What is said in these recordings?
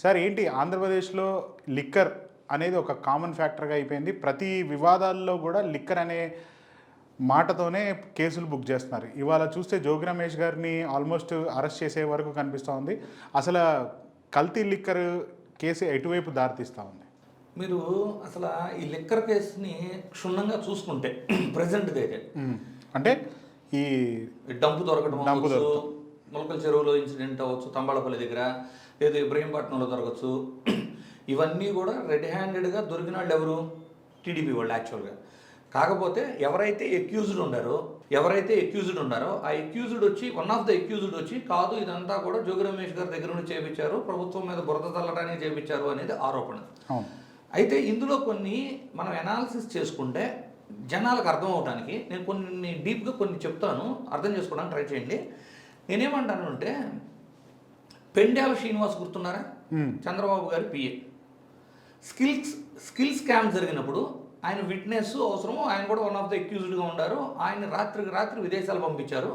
Sir ఏంటి ఆంధ్రప్రదేశ్లో liquor అనేది ఒక కామన్ ఫ్యాక్టర్గా అయిపోయింది. ప్రతి వివాదాల్లో కూడా లిక్కర్ అనే మాటతోనే కేసులు బుక్ చేస్తున్నారు. ఇవాళ చూస్తే జోగి రమేష్ గారిని ఆల్మోస్ట్ అరెస్ట్ చేసే వరకు కనిపిస్తూ ఉంది. అసలు కల్తీ లిక్కర్ కేసు ఎటువైపు దారితీస్తూ ఉంది? మీరు అసలు ఈ లిక్కర్ కేసుని క్షుణ్ణంగా చూసుకుంటే ప్రజెంట్ది అయితే అంటే ఈ డంపు దొరకడం అవ్వచ్చు, ములకల చెరువులో ఇన్సిడెంట్ అవ్వచ్చు, తంబాళపల్లి దగ్గర లేదు ఇబ్రహీంపట్నంలో దొరకచ్చు. ఇవన్నీ కూడా రెడ్ హ్యాండెడ్గా దొరికిన వాళ్ళు ఎవరు? టీడీపీ వాళ్ళు యాక్చువల్గా. కాకపోతే ఎవరైతే ఎక్యూజ్డ్ ఉన్నారో ఆ ఎక్యూజ్డ్ వచ్చి వన్ ఆఫ్ ద ఎక్యూజ్డ్ వచ్చి కాదు ఇదంతా కూడా జోగి రమేష్ గారి దగ్గర నుండి చేయించారు, ప్రభుత్వం మీద బురద చల్లడానికి చేయించారు అనేది ఆరోపణ. అయితే ఇందులో కొన్ని మనం అనాలిసిస్ చేసుకుంటే జనాలకు అర్థం అవడానికి నేను కొన్ని డీప్గా కొన్ని చెప్తాను, అర్థం చేసుకోవడానికి ట్రై చేయండి. నేనేమంటాను అంటే, పెండ్యాల శ్రీనివాస్ గుర్తున్నారా? చంద్రబాబు గారి పిఏ. స్కిల్ స్కామ్ జరిగినప్పుడు ఆయన విట్నెస్ అవసరము, ఆయన కూడా వన్ ఆఫ్ ద అక్యూజ్డ్గా ఉన్నారు. ఆయన రాత్రికి రాత్రి విదేశాలు పంపించారు.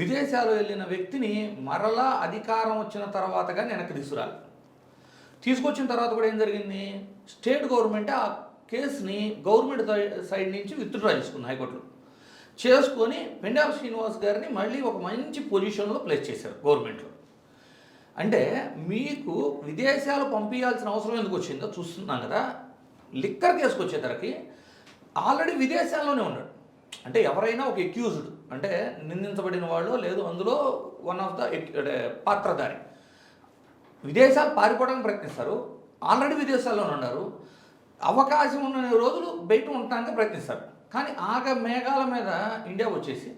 విదేశాలు వెళ్ళిన వ్యక్తిని మరలా అధికారం వచ్చిన తర్వాత కానీ వెనక్కి తీసుకొచ్చిన తర్వాత కూడా ఏం జరిగింది? స్టేట్ గవర్నమెంట్ ఆ కేసుని గవర్నమెంట్ సైడ్ నుంచి విత్డ్రా చేసుకుంది హైకోర్టులో. చేసుకొని పెండ్యాల శ్రీనివాస్ గారిని మళ్ళీ ఒక మంచి పొజిషన్లో ప్లేస్ చేశారు గవర్నమెంట్లో. అంటే మీకు విదేశాలు పంపించాల్సిన అవసరం ఎందుకు వచ్చిందో చూస్తున్నాం కదా. లిక్కర్ కేసుకు వచ్చేసరికి ఆల్రెడీ విదేశాల్లోనే ఉన్నాడు. అంటే ఎవరైనా ఒక ఎక్యూజ్డ్ అంటే నిందించబడిన వాళ్ళు లేదు అందులో వన్ ఆఫ్ ద పాత్రధారి విదేశాలు పారిపోవడానికి ప్రయత్నిస్తారు. ఆల్రెడీ విదేశాల్లోనే ఉన్నారు. అవకాశం ఉన్న రోజులు బయట ఉండటానికి ప్రయత్నిస్తారు. కానీ మేఘాల మీద ఇండియా వచ్చేసి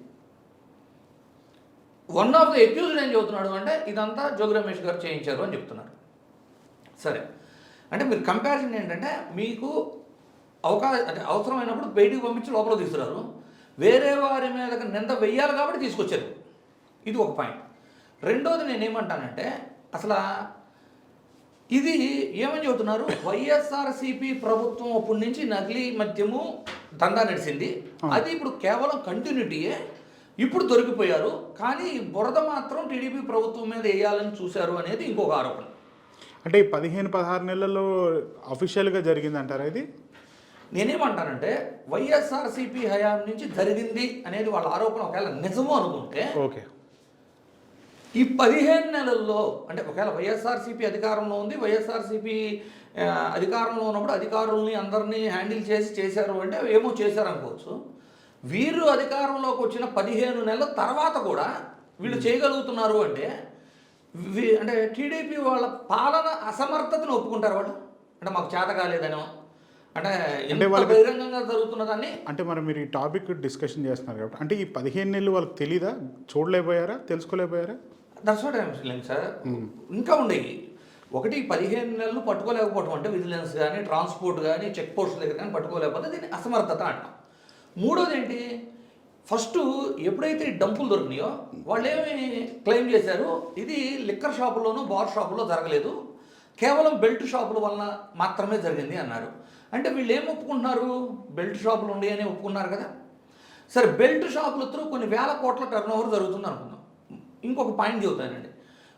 వన్ ఆఫ్ ద ఎక్యూజ్డ్ ఏం చెబుతున్నాడు అంటే ఇదంతా జోగి రమేష్ గారు చేయించారు అని చెప్తున్నారు. సరే, అంటే మీరు కంపారిజన్ ఏంటంటే మీకు అవసరమైనప్పుడు బయటికి పంపించి లోపల తీసుకురారు, వేరే వారి మీద నింద వెయ్యాలి కాబట్టి తీసుకొచ్చారు. ఇది ఒక పాయింట్. రెండోది నేనేమంటానంటే, అసలు ఇది ఏమని చెబుతున్నారు? వైఎస్ఆర్సీపీ ప్రభుత్వం అప్పటి నుంచి నకిలీ మద్యము దందా నడిచింది, అది ఇప్పుడు కేవలం కంటిన్యూటీయే. ఇప్పుడు దొరికిపోయారు, కానీ బురద మాత్రం టీడీపీ ప్రభుత్వం మీద వేయాలని చూశారు అనేది ఇంకొక ఆరోపణ. అంటే ఈ 15-16 నెలల్లో అఫీషియల్గా జరిగిందంటారా ఇది? నేనేమంటానంటే వైఎస్ఆర్సీపీ హయాం నుంచి జరిగింది అనేది వాళ్ళ ఆరోపణ ఒకవేళ నిజమో అనుకుంటే ఓకే, ఈ 15 నెలల్లో అంటే ఒకవేళ వైఎస్ఆర్సీపీ అధికారంలో ఉంది, వైఎస్ఆర్సీపీ అధికారంలో ఉన్నప్పుడు అధికారుల్ని అందరినీ హ్యాండిల్ చేశారు అంటే ఏమో చేశారు అనుకోవచ్చు. వీరు అధికారంలోకి వచ్చిన 15 నెలల తర్వాత కూడా వీళ్ళు చేయగలుగుతున్నారు అంటే అంటే టీడీపీ వాళ్ళ పాలన అసమర్థతను ఒప్పుకుంటారు వాళ్ళు. అంటే మాకు చేత కాలేదనో అంటే బహిరంగంగా జరుగుతున్నదాన్ని. అంటే మరి మీరు ఈ టాపిక్ డిస్కషన్ చేస్తున్నారు కాబట్టి అంటే ఈ 15 నెలలు వాళ్ళకి తెలీదా? చూడలేకపోయారా? తెలుసుకోలేకపోయారా? That's what I am saying sir. ఇంకా ఉండేవి. ఒకటి 15 నెలలు పట్టుకోలేకపోవడం అంటే విజిలెన్స్ కానీ ట్రాన్స్పోర్ట్ కానీ చెక్ పోస్ట్ దగ్గర కానీ పట్టుకోలేకపోతే దీన్ని అసమర్థత అంటాం. మూడోది ఏంటి? ఫస్ట్ ఎప్పుడైతే ఈ డంపులు దొరికినాయో వాళ్ళు ఏమి క్లెయిమ్ చేశారు, ఇది లిక్కర్ షాపుల్లోనూ బార్ షాపుల్లో జరగలేదు, కేవలం బెల్ట్ షాపుల వలన మాత్రమే జరిగింది అన్నారు. అంటే వీళ్ళు ఏం ఒప్పుకుంటున్నారు? బెల్ట్ షాపులు ఉండి అని ఒప్పుకున్నారు కదా. సరే, బెల్ట్ షాపుల త్రూ కొన్ని వేల కోట్ల టర్నోవర్ జరుగుతుంది అనుకుందాం. ఇంకొక పాయింట్ చెబుతానండి.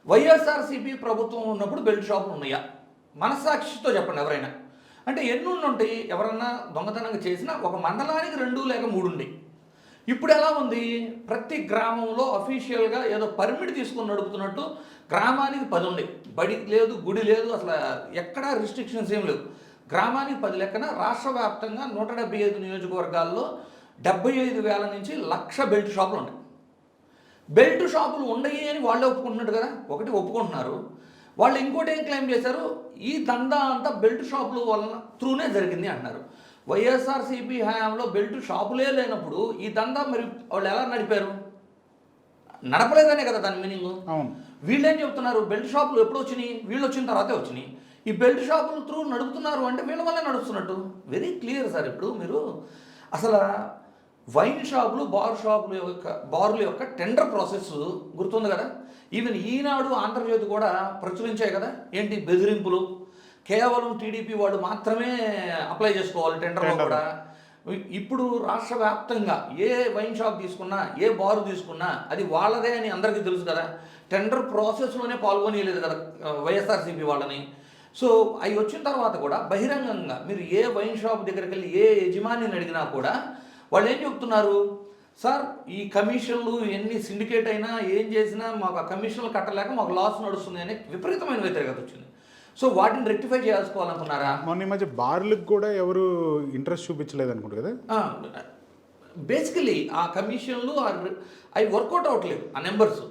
వైఎస్ఆర్సీపీ ప్రభుత్వం ఉన్నప్పుడు బెల్ట్ షాపులు ఉన్నాయా? మనస్సాక్షితో చెప్పండి ఎవరైనా. అంటే ఎన్ని ఉంటాయి? ఎవరన్నా దొంగతనంగా చేసినా ఒక మండలానికి 2 లేక 3 ఉండి. ఇప్పుడు ఎలా ఉంది? ప్రతి గ్రామంలో అఫీషియల్గా ఏదో పర్మిట్ తీసుకొని నడుపుతున్నట్టు గ్రామానికి 10 ఉంది. బడి లేదు, గుడి లేదు, అసలు ఎక్కడా రిస్ట్రిక్షన్స్ ఏం లేవు. గ్రామానికి 10 లెక్కన రాష్ట్ర వ్యాప్తంగా 175 నియోజకవర్గాల్లో 75,000 నుంచి 1,00,000 బెల్ట్ షాపులు ఉన్నాయి. బెల్ట్ షాపులు ఉండయి అని వాళ్ళే ఒప్పుకుంటున్నట్టు కదా. ఒకటి ఒప్పుకుంటున్నారు. వాళ్ళు ఇంకోటి ఏం క్లెయిమ్ చేశారు? ఈ దందా అంతా బెల్ట్ షాపుల వలన త్రూనే జరిగింది అంటున్నారు. వైఎస్ఆర్సీపీ హయాంలో బెల్ట్ షాపులే లేనప్పుడు ఈ దందా మరి వాళ్ళు ఎలా నడిపారు? నడపలేదనే కదా దాని మీనింగ్. వీళ్ళేం చెప్తున్నారు? బెల్ట్ షాపులు ఎప్పుడు వచ్చినాయి? వీళ్ళు వచ్చిన తర్వాతే వచ్చినాయి. ఈ బెల్ట్ షాపులు త్రూ నడుపుతున్నారు అంటే వీళ్ళ వల్లే నడుస్తున్నట్టు. Very clear sir. ఇప్పుడు మీరు అసలు వైన్ షాపులు బార్ల యొక్క టెండర్ ప్రాసెస్ గుర్తుంది కదా. ఈవెన్ ఈనాడు ఆంధ్రజ్యోతి కూడా ప్రచురించాయి కదా. ఏంటి? బెదిరింపులు. కేవలం టీడీపీ వాళ్ళు మాత్రమే అప్లై చేసుకోవాలి టెండర్లో కూడా. ఇప్పుడు రాష్ట్ర వ్యాప్తంగా ఏ వైన్ షాప్ తీసుకున్నా, ఏ బారు తీసుకున్నా అది వాళ్ళదే అని అందరికీ తెలుసు కదా. టెండర్ ప్రాసెస్లోనే పాల్గొనలేదు కదా వైఎస్ఆర్సీపీ వాళ్ళని. సో అవి వచ్చిన తర్వాత కూడా బహిరంగంగా మీరు ఏ వైన్ షాప్ దగ్గరికి వెళ్ళి ఏ యజమానిని అడిగినా కూడా వాళ్ళు ఏం చెప్తున్నారు, సార్ ఈ కమిషన్లు ఎన్ని సిండికేట్ అయినా ఏం చేసినా మాకు ఆ కమిషన్లు కట్టలేక మాకు లాస్ నడుస్తుంది అనే విపరీతమైన వ్యతిరేకత వచ్చింది. సో వాటిని రెక్టిఫై చేసుకోవాలనుకున్నారా? మొన్న ఈ మధ్య బార్లకు కూడా ఎవరు ఇంట్రెస్ట్ చూపించలేదు అనుకుంటు కదా. బేసికలీ ఆ కమిషన్లు అవి వర్కౌట్ అవ్వట్లేదు ఆ నెంబర్స్.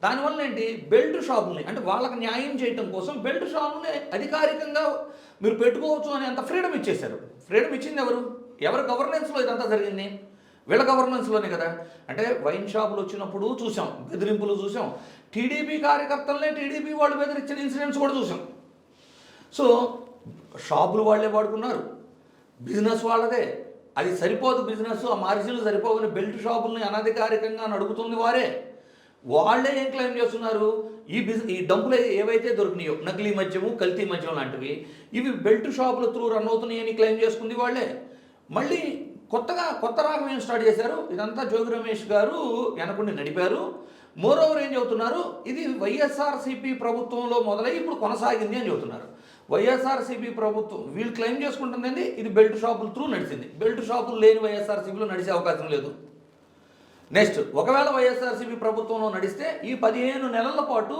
దానివల్ల ఏంటి, బెల్ట్ షాపుల్ని అంటే వాళ్ళకి న్యాయం చేయడం కోసం బెల్ట్ షాపుల్ని అధికారికంగా మీరు పెట్టుకోవచ్చు అని అంత ఫ్రీడమ్ ఇచ్చేశారు. ఫ్రీడమ్ ఇచ్చింది ఎవరు గవర్నెన్స్లో ఇదంతా జరిగింది? వీళ్ళ గవర్నెన్స్లోనే కదా. అంటే వైన్ షాపులు వచ్చినప్పుడు చూసాం, బెదిరింపులు చూసాం, టీడీపీ కార్యకర్తలనే టీడీపీ వాళ్ళు బెదిరించిన ఇన్సిడెంట్స్ కూడా చూసాం. సో షాపులు వాళ్ళే వాడుకున్నారు, బిజినెస్ వాళ్ళదే, అది సరిపోదు బిజినెస్, ఆ మార్జిన్లు సరిపోవని బెల్ట్ షాపుల్ని అనధికారికంగా నడుపుతుంది వారే. వాళ్ళే ఏం క్లెయిమ్ చేస్తున్నారు, ఈ డబ్బులు ఏవైతే దొరికినాయో నకిలీ మద్యము, కల్తీ మద్యం లాంటివి, ఇవి బెల్ట్ షాపుల త్రూ రన్ అవుతున్నాయి అని క్లెయిమ్ చేసుకుంది వాళ్ళే. మళ్ళీ కొత్త రాగం ఏం స్టార్ట్ చేశారు, ఇదంతా జోగి రమేష్ గారు వెనకుండి నడిపారు. మోరోవర్ ఏం చెబుతున్నారు, ఇది వైఎస్ఆర్సీపీ ప్రభుత్వంలో మొదలై ఇప్పుడు కొనసాగింది అని చెబుతున్నారు. వైఎస్ఆర్సీపీ ప్రభుత్వం వీళ్ళు క్లెయిమ్ చేసుకుంటుంది ఇది బెల్ట్ షాపుల త్రూ నడిచింది. బెల్ట్ షాపులు లేని వైఎస్ఆర్సీపీలో నడిచే అవకాశం లేదు. నెక్స్ట్, ఒకవేళ వైఎస్ఆర్సీపీ ప్రభుత్వంలో నడిస్తే ఈ 15 నెలల పాటు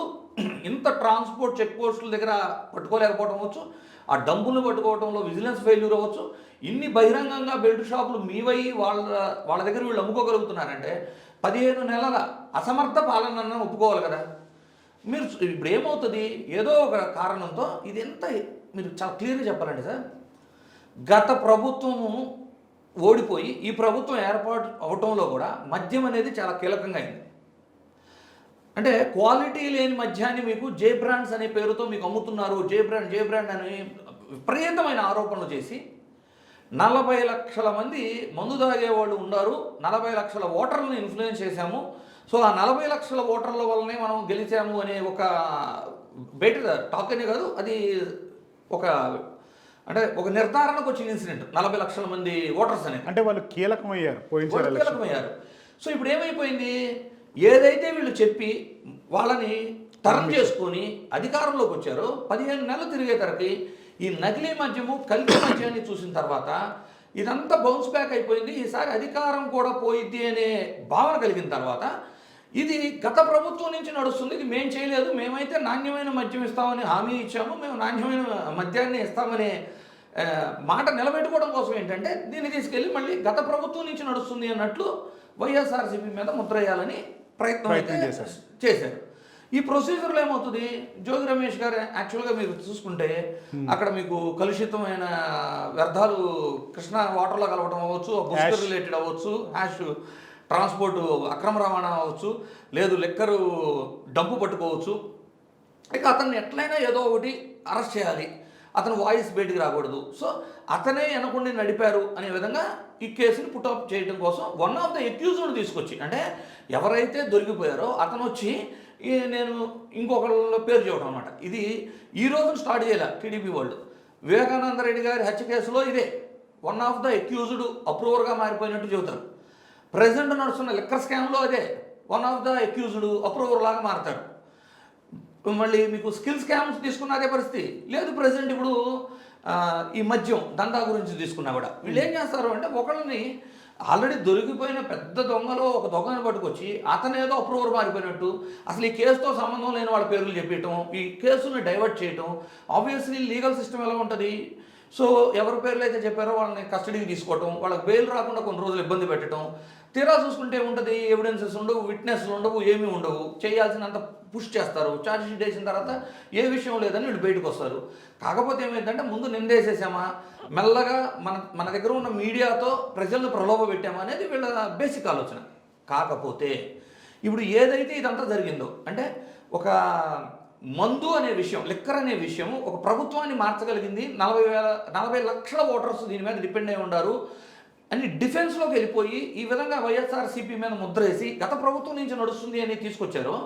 ఇంత ట్రాన్స్పోర్ట్ చెక్ పోస్టుల దగ్గర పట్టుకోలేకపోవడం అవ్వచ్చు, ఆ డబ్బులు పట్టుకోవడంలో విజిలెన్స్ ఫెయిల్యూర్ అవ్వచ్చు. ఇన్ని బహిరంగంగా బెల్ట్ షాపులు మీవై వాళ్ళ దగ్గర వీళ్ళు అమ్ముకోగలుగుతున్నారంటే 15 నెలల అసమర్థ పాలన ఒప్పుకోవాలి కదా. మీరు ఇప్పుడు ఏమవుతుంది, ఏదో ఒక కారణంతో ఇది ఎంత మీరు చాలా క్లియర్గా చెప్పాలండి సార్. గత ప్రభుత్వము ఓడిపోయి ఈ ప్రభుత్వం ఏర్పాటు అవటంలో కూడా మద్యం అనేది చాలా కీలకంగా అయింది. అంటే క్వాలిటీ లేని మద్యాన్ని మీకు జే బ్రాండ్స్ అనే పేరుతో మీకు అమ్ముతున్నారు, జే బ్రాండ్ అని విపరీతమైన ఆరోపణలు చేసి 40 లక్షల మంది మందు తాగేవాళ్ళు ఉన్నారు, 40 లక్షల ఓటర్లను ఇన్ఫ్లుయెన్స్ చేశాము, సో ఆ 40 లక్షల ఓటర్ల వల్లనే మనం గెలిచాము అనే ఒక బయట టాక్ అనే కాదు, అది ఒక నిర్ధారణకు వచ్చిన ఇన్సిడెంట్. 40 లక్షల మంది ఓటర్స్ అనేది అంటే వాళ్ళు కీలకమయ్యారు. సో ఇప్పుడు ఏమైపోయింది, ఏదైతే వీళ్ళు చెప్పి వాళ్ళని టర్న్ చేసుకొని అధికారంలోకి వచ్చారో 15 నెలలు తిరిగేసరికి ఈ నకిలీ మద్యము, కల్తీ మద్యాన్ని చూసిన తర్వాత ఇదంతా బౌన్స్ బ్యాక్ అయిపోయింది. ఈసారి అధికారం కూడా పోయిద్ది అనే భావన కలిగిన తర్వాత ఇది గత ప్రభుత్వం నుంచి నడుస్తుంది, ఇది మేము చేయలేదు, మేమైతే నాణ్యమైన మద్యం ఇస్తామని హామీ ఇచ్చాము, మేము నాణ్యమైన మద్యాన్ని ఇస్తామనే మాట నిలబెట్టుకోవడం కోసం ఏంటంటే దీన్ని తీసుకెళ్ళి మళ్ళీ గత ప్రభుత్వం నుంచి నడుస్తుంది అన్నట్లు వైఎస్ఆర్సీపీ మీద ముద్ర వేయాలని ప్రయత్నం చేశారు. ఈ ప్రొసీజర్లో ఏమవుతుంది, జోగి రమేష్ గారు యాక్చువల్గా మీరు చూసుకుంటే అక్కడ మీకు కలుషితమైన వ్యర్థాలు కృష్ణా వాటర్లో కలవడం అవ్వచ్చు, బుస్కర్ రిలేటెడ్ అవ్వచ్చు, హ్యాష్ ట్రాన్స్పోర్ట్ అక్రమ రవాణా అవ్వచ్చు, లేదు లెక్కరు డంపు పట్టుకోవచ్చు. ఇక అతన్ని ఎట్లయినా ఏదో ఒకటి అరెస్ట్ చేయాలి, అతను వాయిస్ బయటికి రాకూడదు. సో అతనే వెనకుండి నడిపారు అనే విధంగా ఈ కేసుని పుటప్ చేయడం కోసం వన్ ఆఫ్ ద అక్యూజ్డ్ తీసుకొచ్చి, అంటే ఎవరైతే దొరికిపోయారో అతను వచ్చి నేను ఇంకొకళ్ళ పేరు చెప్పడం అనమాట. ఇది ఈ రోజు స్టార్ట్ చేయాలి టీడీపీ వాళ్ళు. వివేకానంద రెడ్డి గారి హత్య కేసులో ఇదే వన్ ఆఫ్ ద అక్యూజ్డ్ అప్రూవర్గా మారిపోయినట్టు చెబుతారు. ప్రెజెంట్ నడుస్తున్న లిక్కర్ స్కామ్లో అదే one of the accused approver లాగా మారుతాడు. మళ్ళీ మీకు స్కిల్ స్కామ్స్ తీసుకున్న అదే పరిస్థితి లేదు. ప్రెజెంట్ ఇప్పుడు ఈ మద్యం దందా గురించి తీసుకున్నా కూడా వీళ్ళు ఏం చేస్తారు అంటే ఒకళ్ళని ఆల్రెడీ దొరికిపోయిన పెద్ద దొంగలో ఒక దొంగని పట్టుకొచ్చి అతను ఏదో అప్రూవర్ మారిపోయినట్టు అసలు ఈ కేసుతో సంబంధం లేని వాళ్ళ పేర్లు చెప్పేయటం, ఈ కేసుని డైవర్ట్ చేయటం. ఆబ్వియస్లీ లీగల్ సిస్టమ్ ఎలా ఉంటుంది, సో ఎవరి పేర్లు అయితే చెప్పారో వాళ్ళని కస్టడీకి తీసుకోవటం, వాళ్ళకి బెయిల్ రాకుండా కొన్ని రోజులు ఇబ్బంది పెట్టడం. తీరా చూసుకుంటే ఏముంటుంది, ఎవిడెన్సెస్ ఉండవు, విట్నెస్లు ఉండవు, ఏమీ ఉండవు. చేయాల్సినంత పుష్ చేస్తారు. ఛార్జ్ షీట్ వేసిన తర్వాత ఏ విషయం లేదని వీళ్ళు బయటకు వస్తారు. కాకపోతే ఏమైందంటే ముందు నిందేసేసామా, మెల్లగా మన దగ్గర ఉన్న మీడియాతో ప్రజలను ప్రలోభ పెట్టామా అనేది వీళ్ళ బేసిక్ ఆలోచన. కాకపోతే ఇప్పుడు ఏదైతే ఇదంతా జరిగిందో అంటే ఒక మందు అనే విషయం, లిక్కర్ అనే విషయం ఒక ప్రభుత్వాన్ని మార్చగలిగింది. 40 లక్షల ఓటర్స్ దీని మీద డిపెండ్ అయి ఉన్నారు అని డిఫెన్స్లోకి వెళ్ళిపోయి ఈ విధంగా వైఎస్ఆర్సీపీ మీద ముద్ర వేసి గత ప్రభుత్వం నుంచి నడుస్తుంది అని తీసుకొచ్చారు.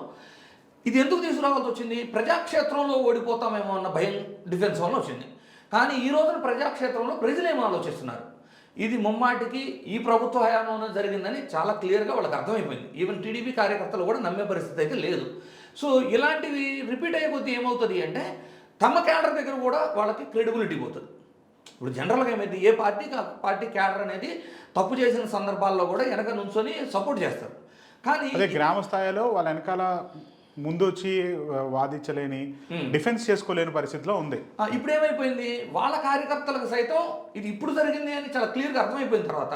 ఇది ఎందుకు తీసుకురావాల్సి వచ్చింది, ప్రజాక్షేత్రంలో ఓడిపోతామేమో అన్న భయం డిఫెన్స్ వల్ల వచ్చింది. కానీ ఈ రోజున ప్రజాక్షేత్రంలో ప్రజలు ఏమో ఆలోచిస్తున్నారు, ఇది ముమ్మాటికి ఈ ప్రభుత్వ హయాంలోనే జరిగిందని చాలా క్లియర్గా వాళ్ళకి అర్థమైపోయింది. ఈవెన్ టీడీపీ కార్యకర్తలు కూడా నమ్మే పరిస్థితి అయితే లేదు. సో ఇలాంటివి రిపీట్ అయ్యే కొద్దీ ఏమవుతుంది అంటే తమ క్యాడర్ దగ్గర కూడా వాళ్ళకి క్రెడిబిలిటీ పోతుంది. ఇప్పుడు జనరల్గా ఏమైంది, ఏ పార్టీకి ఆ పార్టీ క్యాడర్ అనేది తప్పు చేసిన సందర్భాల్లో కూడా వెనక నుంచొని సపోర్ట్ చేస్తారు. కానీ అదే గ్రామ స్థాయిలో వాళ్ళ వెనకాల ముందు వచ్చి వాదించలేని, డిఫెన్స్ చేసుకోలేని పరిస్థితిలో ఉంది. ఇప్పుడు ఏమైపోయింది, వాళ్ళ కార్యకర్తలకు సైతం ఇది ఇప్పుడు జరిగింది అని చాలా క్లియర్గా అర్థమైపోయిన తర్వాత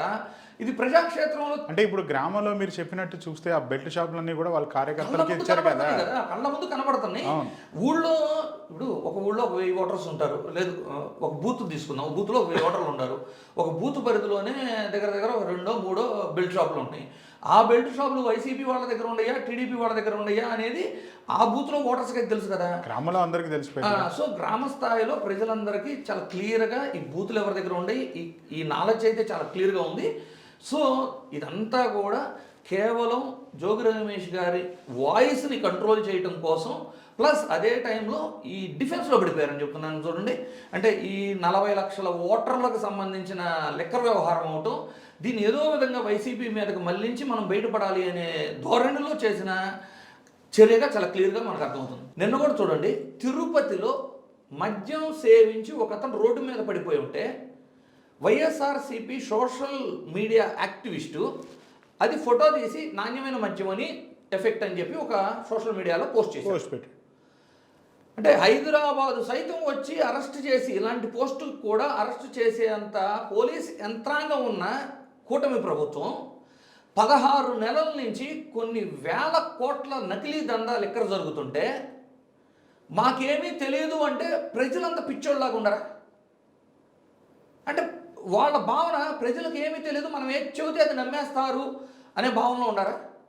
ఇది ప్రజాక్షేత్రంలో అంటే ఇప్పుడు గ్రామంలో మీరు చెప్పినట్టు చూస్తే ఆ బెల్ట్ షాపులన్నీ కూడా వాళ్ళ కార్యకర్తలకి ఇచ్చారు కదా, కళ్ళ ముందు కనబడుతున్నాయి. ఊళ్ళో ఇప్పుడు ఒక ఊళ్ళో 1000 ఓటర్స్ ఉంటారు, లేదు ఒక బూత్ తీసుకుందాం, ఒక బూత్లో 1000 ఓటర్లు ఉంటారు. ఒక బూత్ పరిధిలోనే దగ్గర దగ్గర 2-3 బెల్ట్ షాపులు ఉంటాయి. ఆ బెల్ట్ షాపులు వైసీపీ వాళ్ళ దగ్గర ఉండయా, టీడీపీ వాళ్ళ దగ్గర ఉండయా అనేది ఆ బూత్లో ఓటర్స్కి అయితే తెలుసు కదా, గ్రామంలో అందరికీ తెలిసిపోయింది. సో గ్రామ స్థాయిలో ప్రజలందరికీ చాలా క్లియర్గా ఈ బూతులు ఎవరి దగ్గర ఉండయి, ఈ నాలెడ్జ్ అయితే చాలా క్లియర్గా ఉంది. సో ఇదంతా కూడా కేవలం జోగి రమేష్ గారి వాయిస్ని కంట్రోల్ చేయటం కోసం, ప్లస్ అదే టైంలో ఈ డిఫెన్స్లో పడిపోయారని చెప్తున్నాను చూడండి. అంటే ఈ 40 లక్షల ఓటర్లకు సంబంధించిన లెక్కర్ వ్యవహారం అవటం, దీన్ని ఏదో విధంగా వైసీపీ మీదకి మళ్లించి మనం బయటపడాలి అనే ధోరణిలో చేసిన చర్యగా చాలా క్లియర్గా మనకు అర్థమవుతుంది. నిన్న కూడా చూడండి, తిరుపతిలో మద్యం సేవించి ఒకతను రోడ్డు మీద పడిపోయి ఉంటే వైఎస్ఆర్సీపీ సోషల్ మీడియా యాక్టివిస్టు అది ఫోటో తీసి నాణ్యమైన మద్యం అని ఎఫెక్ట్ అని చెప్పి ఒక సోషల్ మీడియాలో పోస్ట్ చేసి, అంటే హైదరాబాదు సైతం వచ్చి అరెస్ట్ చేసి, ఇలాంటి పోస్టులు కూడా అరెస్ట్ చేసేంత పోలీస్ యంత్రాంగం ఉన్న కూటమి ప్రభుత్వం 16 నెలల నుంచి కొన్ని వేల కోట్ల నకిలీ దందాలు ఎక్కడ జరుగుతుంటే మాకేమీ తెలియదు అంటే ప్రజలంతా పిచ్చోళ్ళలాగా ఉండరా? అంటే వాళ్ళ భావన ప్రజలకు ఏమీ తెలియదు, మనం ఏది చెబితే అది నమ్మేస్తారు అనే భావనలో ఉండారా?